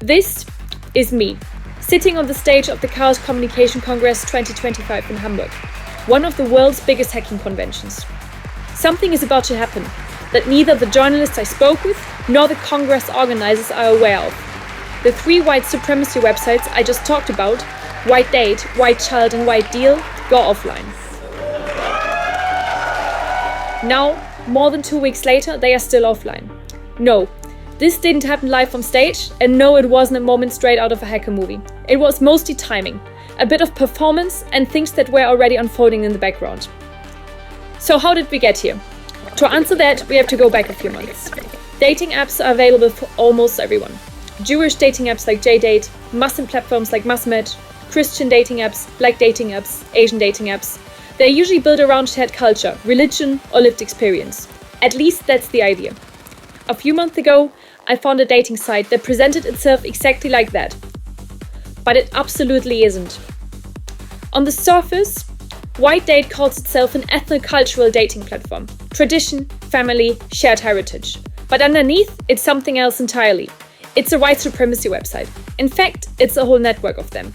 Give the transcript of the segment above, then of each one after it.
This is me, sitting on the stage of the Chaos Communication Congress 2025 in Hamburg, one of the world's biggest hacking conventions. Something is about to happen that neither the journalists I spoke with nor the Congress organizers are aware of. The three white supremacy websites I just talked about, White Date, White Child and White Deal, go offline. Now, more than 2 weeks later, they are still offline. No, this didn't happen live on stage, and no, it wasn't a moment straight out of a hacker movie. It was mostly timing, a bit of performance, and things that were already unfolding in the background. So how did we get here? To answer that, we have to go back a few months. Dating apps are available for almost everyone. Jewish dating apps like JDate, Muslim platforms like Musmed, Christian dating apps, Black dating apps, Asian dating apps. They're usually built around shared culture, religion, or lived experience. At least that's the idea. A few months ago, I found a dating site that presented itself exactly like that. But it absolutely isn't. On the surface, White Date calls itself an ethno-cultural dating platform. Tradition, family, shared heritage. But underneath, it's something else entirely. It's a white supremacy website. In fact, it's a whole network of them.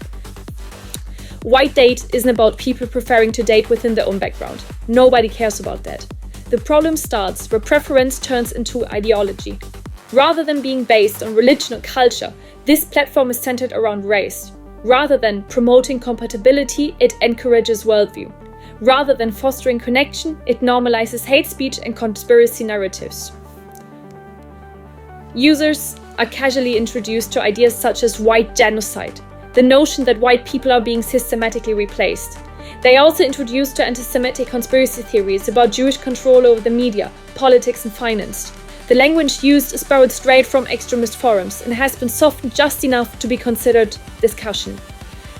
White Date isn't about people preferring to date within their own background. Nobody cares about that. The problem starts where preference turns into ideology. Rather than being based on religion or culture, this platform is centered around race. Rather than promoting compatibility, it encourages worldview. Rather than fostering connection, it normalizes hate speech and conspiracy narratives. Users are casually introduced to ideas such as white genocide, the notion that white people are being systematically replaced. They are also introduced to anti-Semitic conspiracy theories about Jewish control over the media, politics and finance. The language used is borrowed straight from extremist forums and has been softened just enough to be considered discussion.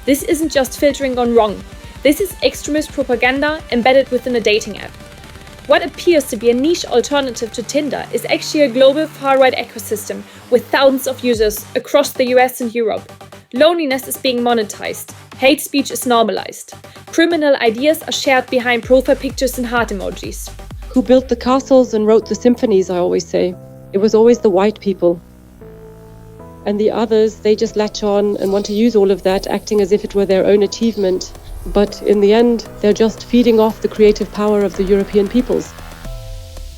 This isn't just filtering gone wrong. This is extremist propaganda embedded within a dating app. What appears to be a niche alternative to Tinder is actually a global far-right ecosystem with thousands of users across the US and Europe. Loneliness is being monetized. Hate speech is normalized. Criminal ideas are shared behind profile pictures and heart emojis. Who built the castles and wrote the symphonies, I always say. It was always the white people. And the others, they just latch on and want to use all of that, acting as if it were their own achievement. But in the end, they're just feeding off the creative power of the European peoples.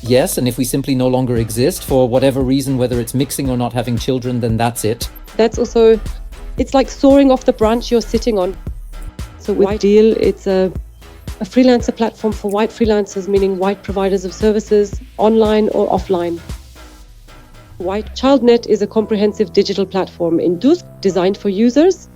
Yes, and if we simply no longer exist for whatever reason, whether it's mixing or not having children, then that's it. That's also, it's like soaring off the branch you're sitting on. So White Deal, it's a freelancer platform for white freelancers, meaning white providers of services, online or offline. White ChildNet is a comprehensive digital platform in Dusk designed for users,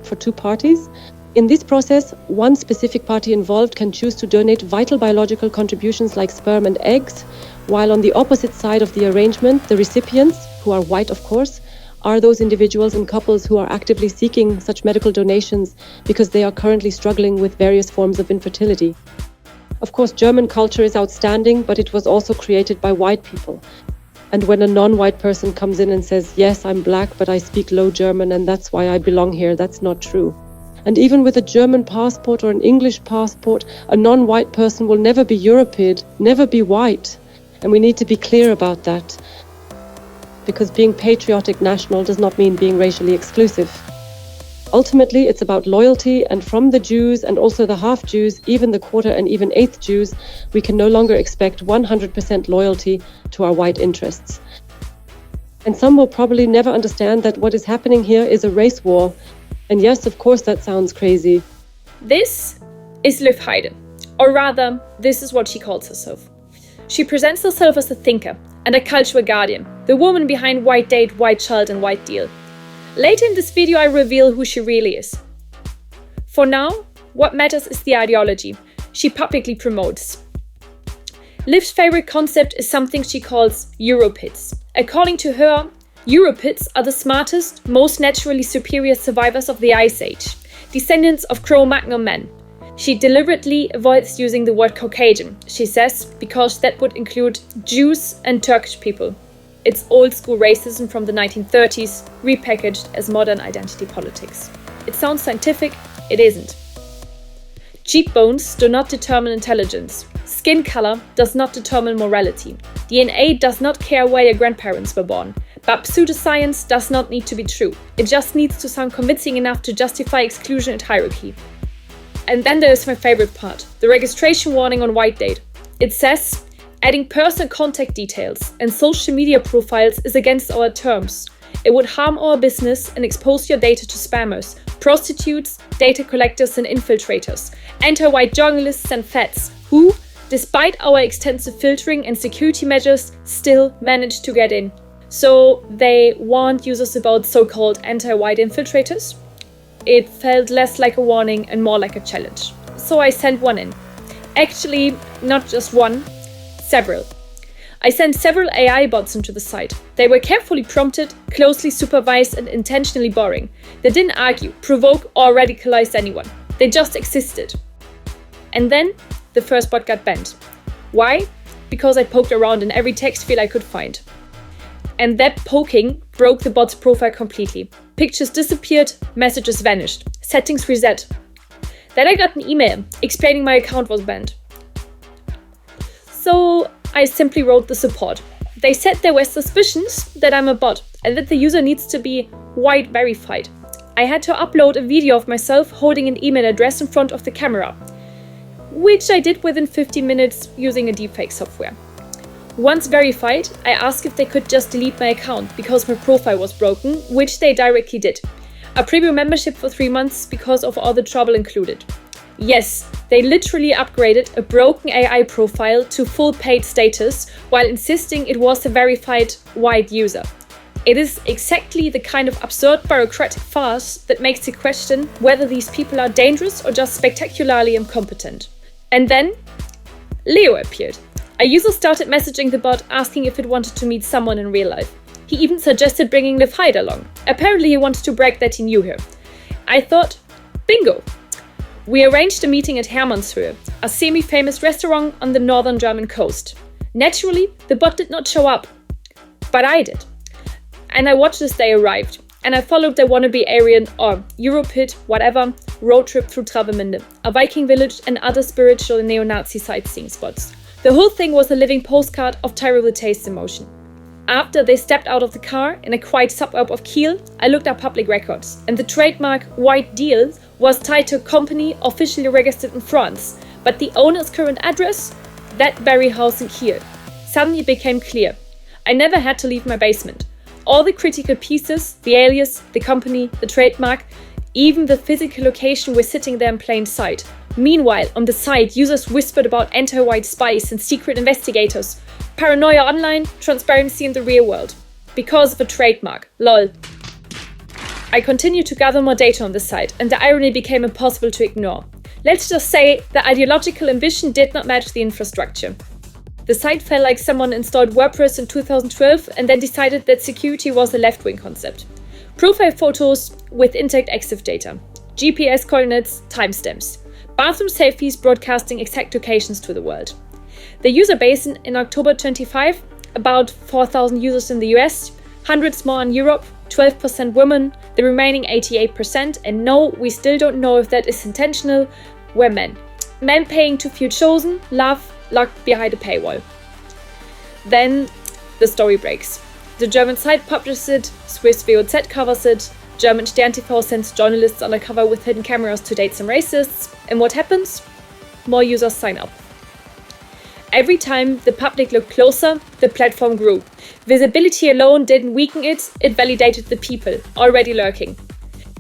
for two parties. In this process, one specific party involved can choose to donate vital biological contributions like sperm and eggs, while on the opposite side of the arrangement, the recipients, who are white of course, are those individuals and couples who are actively seeking such medical donations because they are currently struggling with various forms of infertility. Of course, German culture is outstanding, but it was also created by white people. And when a non-white person comes in and says, yes, I'm black, but I speak low German and that's why I belong here, that's not true. And even with a German passport or an English passport, a non-white person will never be European, never be white. And we need to be clear about that. Because being patriotic national does not mean being racially exclusive. Ultimately, it's about loyalty, and from the Jews and also the half-Jews, even the quarter and even eighth Jews, we can no longer expect 100% loyalty to our white interests. And some will probably never understand that what is happening here is a race war. And yes, of course, that sounds crazy. This is Liv Heide, or rather, this is what she calls herself. She presents herself as a thinker and a cultural guardian, the woman behind White Date, White Child and White Deal. Later in this video I reveal who she really is. For now, what matters is the ideology she publicly promotes. Liv's favorite concept is something she calls Europits. According to her, Europits are the smartest, most naturally superior survivors of the Ice Age, descendants of Cro-Magnon men. She deliberately avoids using the word Caucasian, she says, because that would include Jews and Turkish people. It's old-school racism from the 1930s, repackaged as modern identity politics. It sounds scientific, it isn't. Cheekbones do not determine intelligence. Skin color does not determine morality. DNA does not care where your grandparents were born. But pseudoscience does not need to be true. It just needs to sound convincing enough to justify exclusion and hierarchy. And then there's my favorite part, the registration warning on White Date. It says, adding personal contact details and social media profiles is against our terms. It would harm our business and expose your data to spammers, prostitutes, data collectors and infiltrators, anti-white journalists and fads, who, despite our extensive filtering and security measures, still manage to get in. So they warned users about so-called anti-white infiltrators. It felt less like a warning and more like a challenge. So I sent one in. Actually, not just one, several. I sent several AI bots into the site. They were carefully prompted, closely supervised and intentionally boring. They didn't argue, provoke or radicalize anyone. They just existed. And then the first bot got banned. Why? Because I poked around in every text field I could find. And that poking broke the bot's profile completely. Pictures disappeared, messages vanished, settings reset. Then I got an email explaining my account was banned. So I simply wrote the support. They said there were suspicions that I'm a bot and that the user needs to be white verified. I had to upload a video of myself holding an email address in front of the camera, which I did within 15 minutes using a deepfake software. Once verified, I asked if they could just delete my account because my profile was broken, which they directly did. A premium membership for 3 months because of all the trouble included. Yes, they literally upgraded a broken AI profile to full paid status while insisting it was a verified white user. It is exactly the kind of absurd bureaucratic farce that makes you question whether these people are dangerous or just spectacularly incompetent. And then Leo appeared. A user started messaging the bot asking if it wanted to meet someone in real life. He even suggested bringing Liv Heide along. Apparently he wanted to brag that he knew her. I thought, bingo! We arranged a meeting at Hermannshöhe, a semi-famous restaurant on the northern German coast. Naturally, the bot did not show up, but I did. And I watched as they arrived, and I followed their wannabe Aryan or Europid, whatever, road trip through Travemünde, a Viking village and other spiritual and neo-Nazi sightseeing spots. The whole thing was a living postcard of terrible taste in motion. After they stepped out of the car in a quiet suburb of Kiel, I looked up public records, and the trademark White Deal was tied to a company officially registered in France, but the owner's current address? That very house in Kiel. Suddenly it became clear. I never had to leave my basement. All the critical pieces, the alias, the company, the trademark, even the physical location were sitting there in plain sight. Meanwhile, on the site, users whispered about anti-white spies and secret investigators, paranoia online, transparency in the real world. Because of a trademark. Lol. I continued to gather more data on the site, and the irony became impossible to ignore. Let's just say the ideological ambition did not match the infrastructure. The site felt like someone installed WordPress in 2012 and then decided that security was a left-wing concept. Profile photos with intact EXIF data, GPS coordinates, timestamps. Bathroom selfies broadcasting exact locations to the world. The user base in October 25, about 4,000 users in the US, hundreds more in Europe, 12% women, the remaining 88%, and no, we still don't know if that is intentional, were men. Men paying to feel chosen, love, locked behind a paywall. Then the story breaks. The German site publishes it, Swiss VOZ covers it, German Stern TV sends journalists undercover with hidden cameras to date some racists, and what happens? More users sign up. Every time the public looked closer, the platform grew. Visibility alone didn't weaken it, it validated the people, already lurking.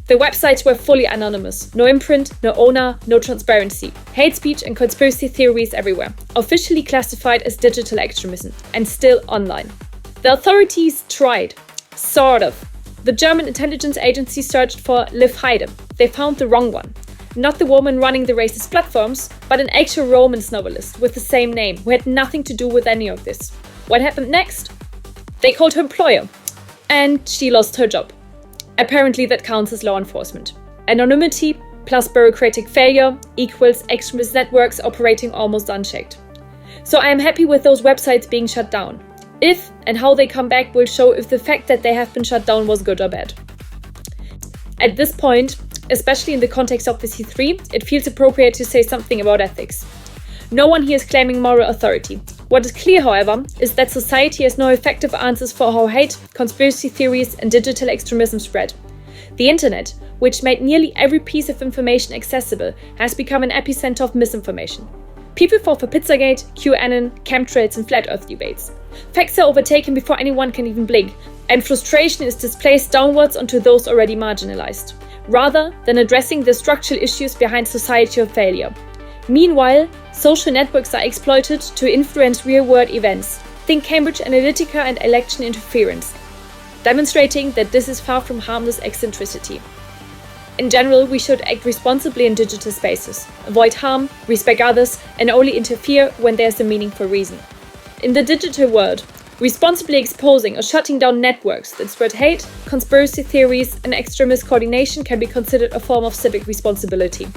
The websites were fully anonymous, no imprint, no owner, no transparency. Hate speech and conspiracy theories everywhere, officially classified as digital extremism, and still online. The authorities tried, sort of. The German intelligence agency searched for Liv Heide. They found the wrong one. Not the woman running the racist platforms, but an actual Romance novelist with the same name who had nothing to do with any of this. What happened next? They called her employer, and she lost her job. Apparently that counts as law enforcement. Anonymity plus bureaucratic failure equals extremist networks operating almost unchecked. So I am happy with those websites being shut down. If and how they come back will show if the fact that they have been shut down was good or bad. At this point, especially in the context of the C3, it feels appropriate to say something about ethics. No one here is claiming moral authority. What is clear, however, is that society has no effective answers for how hate, conspiracy theories, and digital extremism spread. The internet, which made nearly every piece of information accessible, has become an epicenter of misinformation. People fall for Pizzagate, QAnon, chemtrails, and flat earth debates. Facts are overtaken before anyone can even blink, and frustration is displaced downwards onto those already marginalized, rather than addressing the structural issues behind societal failure. Meanwhile, social networks are exploited to influence real-world events. Think Cambridge Analytica and election interference, demonstrating that this is far from harmless eccentricity. In general, we should act responsibly in digital spaces, avoid harm, respect others, and only interfere when there's a meaningful reason. In the digital world, responsibly exposing or shutting down networks that spread hate, conspiracy theories, and extremist coordination can be considered a form of civic responsibility,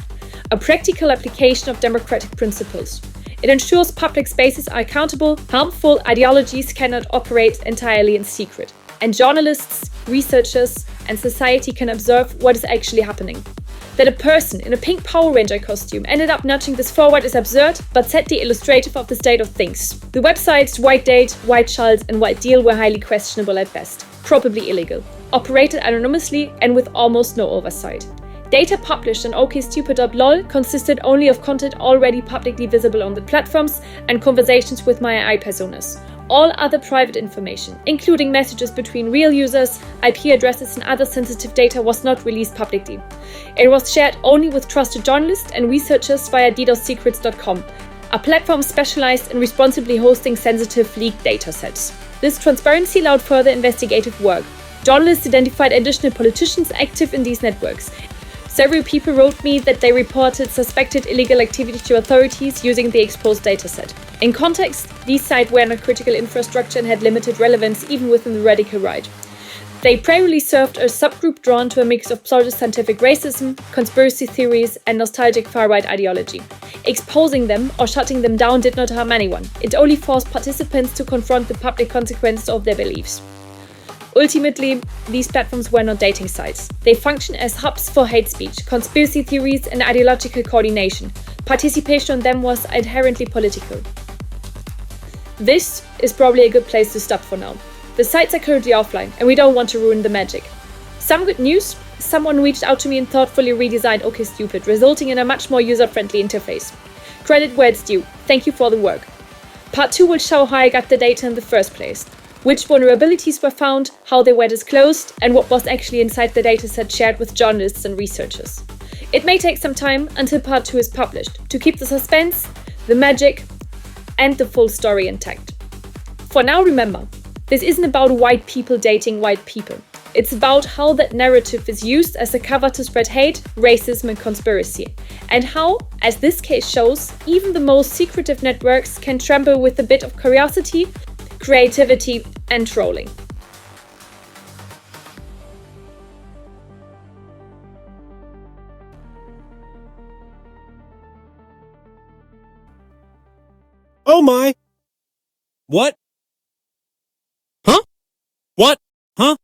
a practical application of democratic principles. It ensures public spaces are accountable, harmful ideologies cannot operate entirely in secret, and journalists, researchers, and society can observe what is actually happening. That a person in a pink Power Ranger costume ended up nudging this forward is absurd, but sadly illustrative of the state of things. The websites White Date, White Child, and White Deal were highly questionable at best, probably illegal, operated anonymously and with almost no oversight. Data published on okstupid.lol consisted only of content already publicly visible on the platforms and conversations with my AI personas. All other private information, including messages between real users, IP addresses, and other sensitive data, was not released publicly. It was shared only with trusted journalists and researchers via DDoSecrets.com, a platform specialized in responsibly hosting sensitive leaked datasets. This transparency allowed further investigative work. Journalists identified additional politicians active in these networks. Several people wrote me that they reported suspected illegal activity to authorities using the exposed dataset. In context, these sites were not critical infrastructure and had limited relevance even within the radical right. They primarily served a subgroup drawn to a mix of pseudoscientific racism, conspiracy theories, and nostalgic far-right ideology. Exposing them or shutting them down did not harm anyone. It only forced participants to confront the public consequences of their beliefs. Ultimately, these platforms were not dating sites. They function as hubs for hate speech, conspiracy theories, and ideological coordination. Participation on them was inherently political. This is probably a good place to stop for now. The sites are currently offline, and we don't want to ruin the magic. Some good news: someone reached out to me and thoughtfully redesigned OkStupid, resulting in a much more user-friendly interface. Credit where it's due. Thank you for the work. Part 2 will show how I got the data in the first place, which vulnerabilities were found, how they were disclosed, and what was actually inside the dataset shared with journalists and researchers. It may take some time until part 2 is published, to keep the suspense, the magic, and the full story intact. For now, remember, this isn't about white people dating white people. It's about how that narrative is used as a cover to spread hate, racism, and conspiracy. And how, as this case shows, even the most secretive networks can tremble with a bit of curiosity, creativity, and trolling. Oh my! What? Huh? What? Huh?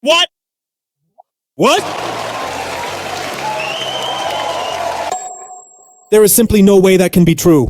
What? What? There is simply no way that can be true.